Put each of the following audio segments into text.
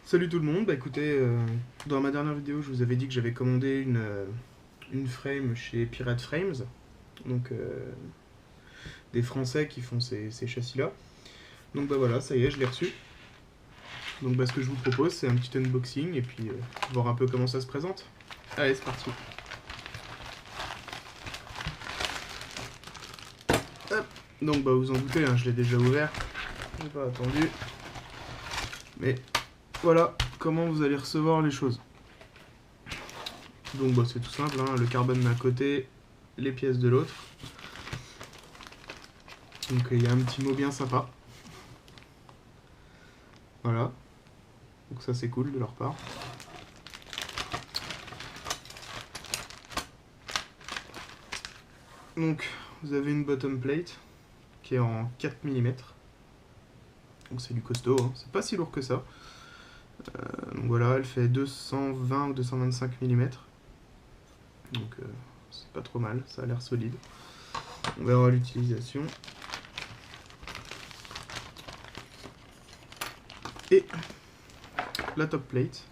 Salut tout le monde, bah écoutez, dans ma dernière vidéo je vous avais dit que j'avais commandé une frame chez Pirate Frames, donc des Français qui font ces châssis là. Donc bah voilà, ça y est, je l'ai reçu. Donc bah ce que je vous propose c'est un petit unboxing et puis voir un peu comment ça se présente. Allez, c'est parti. Hop. Donc bah vous en doutez, hein, je l'ai déjà ouvert, j'ai pas attendu. Mais voilà comment vous allez recevoir les choses. Donc bah c'est tout simple, hein, le carbone d'un côté, les pièces de l'autre. Donc il y a un petit mot bien sympa. Voilà. Donc ça c'est cool de leur part. Donc vous avez une bottom plate qui est en 4 mm. Donc c'est du costaud, hein. C'est pas si lourd que ça. Donc voilà, elle fait 220 ou 225 mm. Donc c'est pas trop mal, ça a l'air solide. On verra l'utilisation. Et la top plate,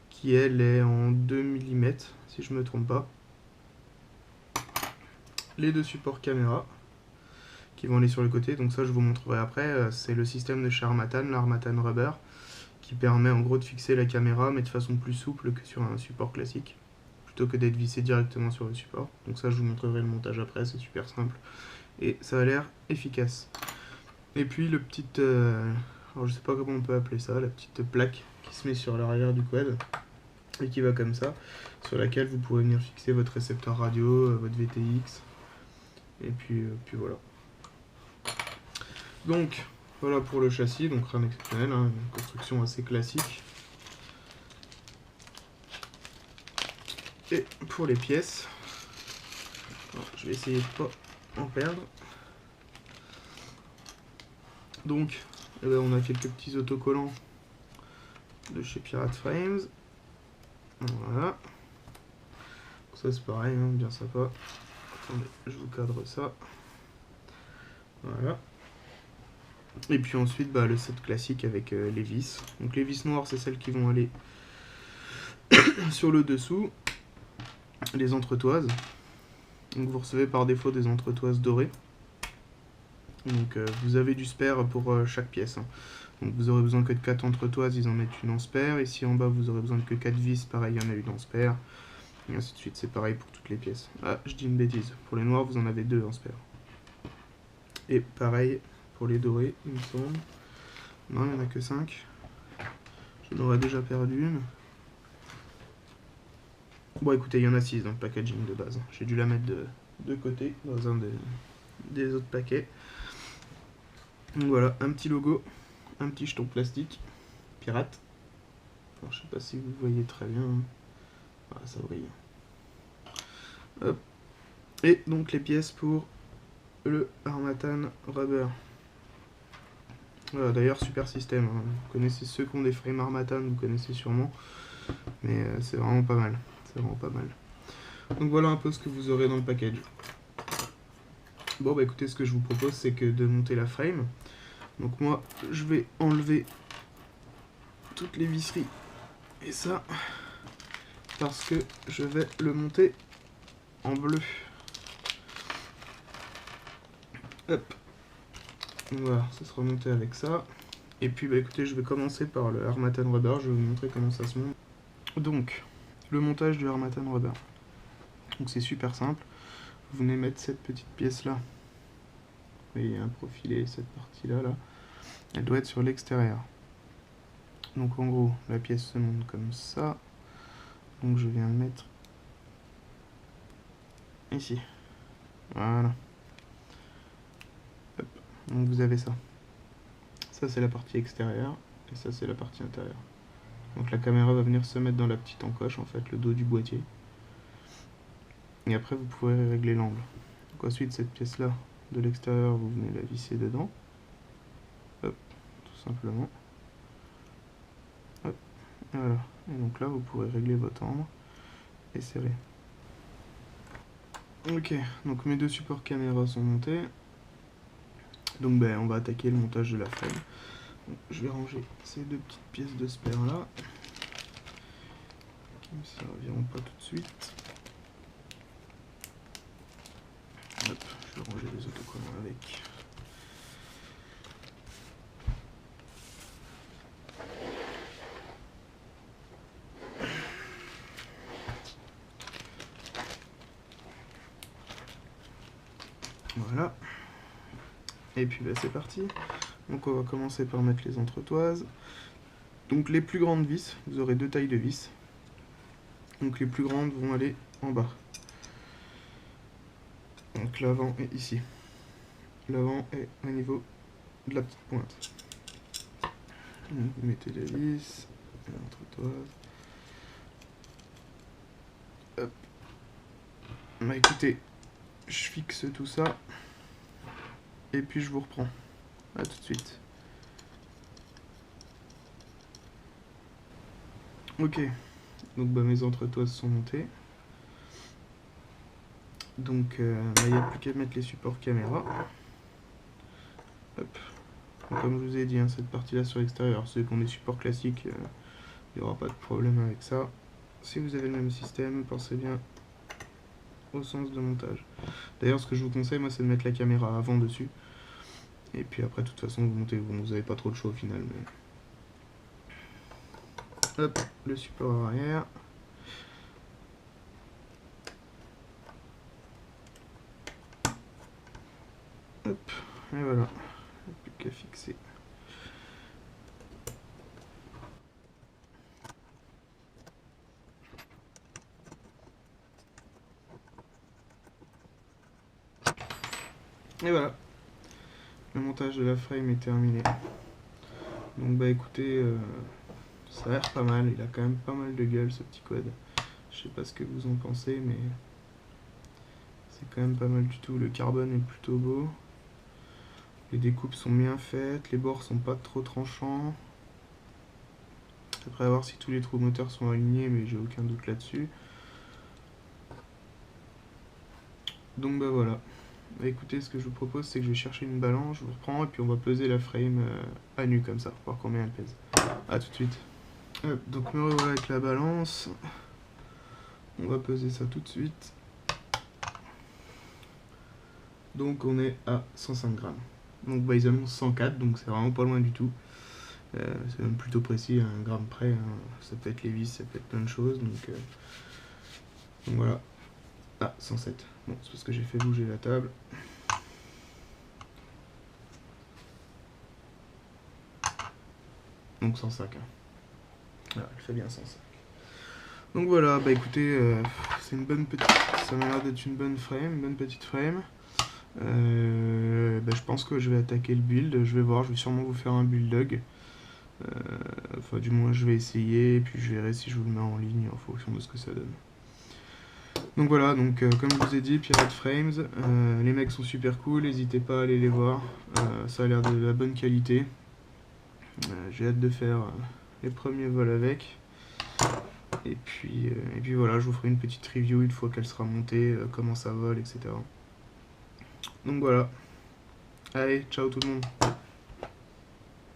qui elle est en 2 mm, si je me trompe pas. Les deux supports caméra, qui vont aller sur le côté, donc ça je vous montrerai après. C'est le système de chez Harmattan, l'Harmattan Rubber, qui permet en gros de fixer la caméra, mais de façon plus souple que sur un support classique, plutôt que d'être vissé directement sur le support. Donc ça je vous montrerai le montage après, c'est super simple, et ça a l'air efficace. Et puis le petit, alors je sais pas comment on peut appeler ça, la petite plaque qui se met sur l'arrière du quad, et qui va comme ça, sur laquelle vous pourrez venir fixer votre récepteur radio, votre VTX, et puis voilà. Donc voilà pour le châssis, donc rien d'exceptionnel, hein, une construction assez classique. Et pour les pièces, alors, je vais essayer de pas en perdre. Donc eh ben, on a quelques petits autocollants de chez Pirate Frames. Voilà. Ça c'est pareil, hein, bien sympa. Attendez, je vous cadre ça. Voilà. Et puis ensuite bah, le set classique avec les vis. Donc les vis noires c'est celles qui vont aller sur le dessous. Les entretoises. Donc vous recevez par défaut des entretoises dorées. Donc vous avez du spare pour chaque pièce, hein. Donc vous aurez besoin que de 4 entretoises, ils en mettent une en spare. Ici en bas vous aurez besoin que 4 vis, pareil il y en a une en spare. Et ainsi de suite, c'est pareil pour toutes les pièces. Ah, je dis une bêtise, pour les noirs vous en avez 2 en spare. Et pareil pour les dorés, il me semble. Non, il n'y en a que 5. J'en aurais déjà perdu une. Bon écoutez, il y en a 6 dans le packaging de base. J'ai dû la mettre de côté dans un des autres paquets. Donc voilà, un petit logo, un petit jeton plastique, pirate. Alors, je sais pas si vous voyez très bien. Voilà, ça brille. Hop. Et donc les pièces pour le Harmattan Rubber. Voilà, d'ailleurs, super système, hein. Vous connaissez ceux qui ont des frames Harmattan, vous connaissez sûrement. Mais c'est vraiment pas mal. C'est vraiment pas mal. Donc voilà un peu ce que vous aurez dans le package. Bon bah écoutez, ce que je vous propose c'est que de monter la frame. Donc moi je vais enlever toutes les visseries et ça parce que je vais le monter en bleu. Hop. Voilà, ça sera monté avec ça. Et puis bah écoutez, je vais commencer par le Harmattan Rubber, je vais vous montrer comment ça se monte. Donc, le montage du Harmattan Rubber. Donc c'est super simple. Vous venez mettre cette petite pièce là. Vous voyez, un profilé, cette partie là, elle doit être sur l'extérieur. Donc en gros, la pièce se monte comme ça. Donc je viens le mettre ici. Voilà. Hop. Donc vous avez ça. Ça c'est la partie extérieure et ça c'est la partie intérieure. Donc la caméra va venir se mettre dans la petite encoche, en fait, le dos du boîtier. Et après vous pourrez régler l'angle. Donc ensuite cette pièce là, de l'extérieur, vous venez la visser dedans. Hop, tout simplement. Hop, et voilà. Et donc là vous pourrez régler votre angle et serrer. Ok, donc mes deux supports caméra sont montés. Donc ben, on va attaquer le montage de la frame. Donc, je vais ranger ces deux petites pièces de spare là, qui ne me serviront pas tout de suite. Hop, je vais ranger les autocollants avec. Voilà. Et puis bah, c'est parti. Donc on va commencer par mettre les entretoises. Donc les plus grandes vis, vous aurez deux tailles de vis. Donc les plus grandes vont aller en bas. Donc l'avant est ici. L'avant est au niveau de la petite pointe. Donc vous mettez les vis, l'entretoise. Hop. Bah écoutez, je fixe tout ça. Et puis je vous reprends. A tout de suite. Ok. Donc bah, mes entretoises sont montées. Donc il n'y a plus qu'à mettre les supports caméra. Hop. Donc, comme je vous ai dit, hein, cette partie là sur l'extérieur, ceux qui ont des supports classiques, il n'y aura pas de problème avec ça. Si vous avez le même système, pensez bien au sens de montage. D'ailleurs, ce que je vous conseille, moi, c'est de mettre la caméra avant dessus. Et puis après, de toute façon, vous montez, vous n'avez pas trop de choix au final. Mais... Hop, le support arrière. Hop, et voilà. Il n'y a plus qu'à fixer. Et voilà. Le montage de la frame est terminé. Donc bah écoutez, ça a l'air pas mal. Il a quand même pas mal de gueule ce petit quad. Je sais pas ce que vous en pensez, mais c'est quand même pas mal du tout. Le carbone est plutôt beau. Les découpes sont bien faites, les bords sont pas trop tranchants. Après, à voir si tous les trous moteurs sont alignés, mais j'ai aucun doute là-dessus. Donc bah voilà. Bah écoutez, ce que je vous propose, c'est que je vais chercher une balance, je vous reprends, et puis on va peser la frame à nu comme ça, pour voir combien elle pèse. A tout de suite. Donc me revoilà avec la balance. On va peser ça tout de suite. Donc on est à 105 grammes. Donc bah ils annoncent 104, donc c'est vraiment pas loin du tout. C'est même plutôt précis, à 1 gramme près. Hein. Ça peut être les vis, ça peut être plein de choses. Donc voilà. Ah, 107. Bon, c'est parce que j'ai fait bouger la table. Donc 105. Hein. Voilà, elle fait bien 105. Donc voilà, bah écoutez, c'est une bonne petite. Ça m'a l'air d'être une bonne frame, une bonne petite frame. Bah, je pense que je vais attaquer le build. Je vais voir, je vais sûrement vous faire un build log. Enfin, du moins, je vais essayer, et puis je verrai si je vous le mets en ligne en fonction de ce que ça donne. Donc voilà, donc comme je vous ai dit, Pirate Frames, les mecs sont super cool, n'hésitez pas à aller les voir, ça a l'air de la bonne qualité. J'ai hâte de faire les premiers vols avec. Et puis voilà, je vous ferai une petite review une fois qu'elle sera montée, comment ça vole, etc. Donc voilà. Allez, ciao tout le monde.